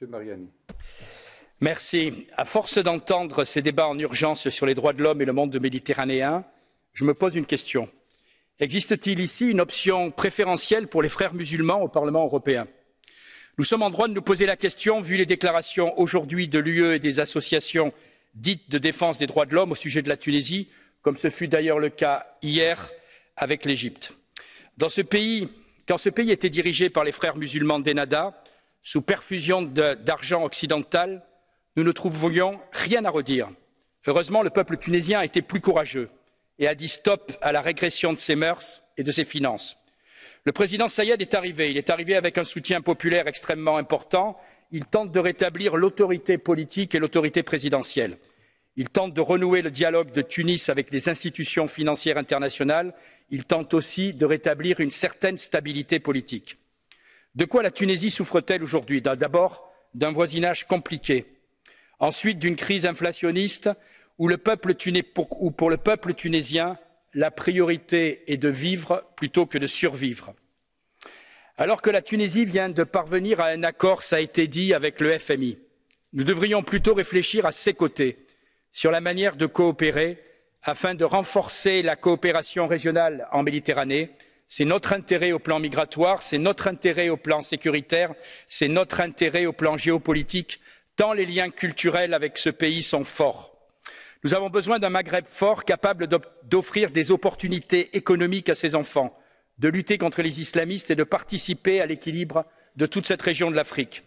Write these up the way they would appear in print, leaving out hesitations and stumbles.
Monsieur Mariani. Merci. À force d'entendre ces débats en urgence sur les droits de l'homme et le monde méditerranéen, je me pose une question. Existe-t-il ici une option préférentielle pour les frères musulmans au Parlement européen? Nous sommes en droit de nous poser la question, vu les déclarations aujourd'hui de l'UE et des associations dites de défense des droits de l'homme au sujet de la Tunisie, comme ce fut d'ailleurs le cas hier avec l'Égypte. Quand ce pays était dirigé par les frères musulmans d'Ennahda, sous perfusion d'argent occidental, nous ne trouvions rien à redire. Heureusement, le peuple tunisien a été plus courageux et a dit stop à la régression de ses mœurs et de ses finances. Le président Saïed est arrivé. Il est arrivé avec un soutien populaire extrêmement important. Il tente de rétablir l'autorité politique et l'autorité présidentielle. Il tente de renouer le dialogue de Tunis avec les institutions financières internationales. Il tente aussi de rétablir une certaine stabilité politique. De quoi la Tunisie souffre-t-elle aujourd'hui? D'abord, d'un voisinage compliqué. Ensuite, d'une crise inflationniste où pour le peuple tunisien, la priorité est de vivre plutôt que de survivre. Alors que la Tunisie vient de parvenir à un accord, ça a été dit, avec le FMI, nous devrions plutôt réfléchir à ses côtés sur la manière de coopérer afin de renforcer la coopération régionale en Méditerranée. C'est notre intérêt au plan migratoire, c'est notre intérêt au plan sécuritaire, c'est notre intérêt au plan géopolitique, tant les liens culturels avec ce pays sont forts. Nous avons besoin d'un Maghreb fort, capable d'offrir des opportunités économiques à ses enfants, de lutter contre les islamistes et de participer à l'équilibre de toute cette région de l'Afrique.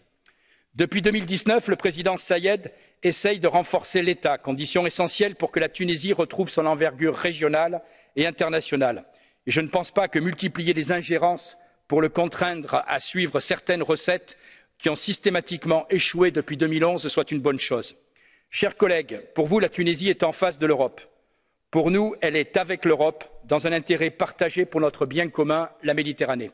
Depuis 2019, le président Saïed essaye de renforcer l'État, condition essentielle pour que la Tunisie retrouve son envergure régionale et internationale. Et je ne pense pas que multiplier les ingérences pour le contraindre à suivre certaines recettes qui ont systématiquement échoué depuis 2011 soit une bonne chose. Chers collègues, pour vous, la Tunisie est en face de l'Europe. Pour nous, elle est avec l'Europe, dans un intérêt partagé pour notre bien commun, la Méditerranée.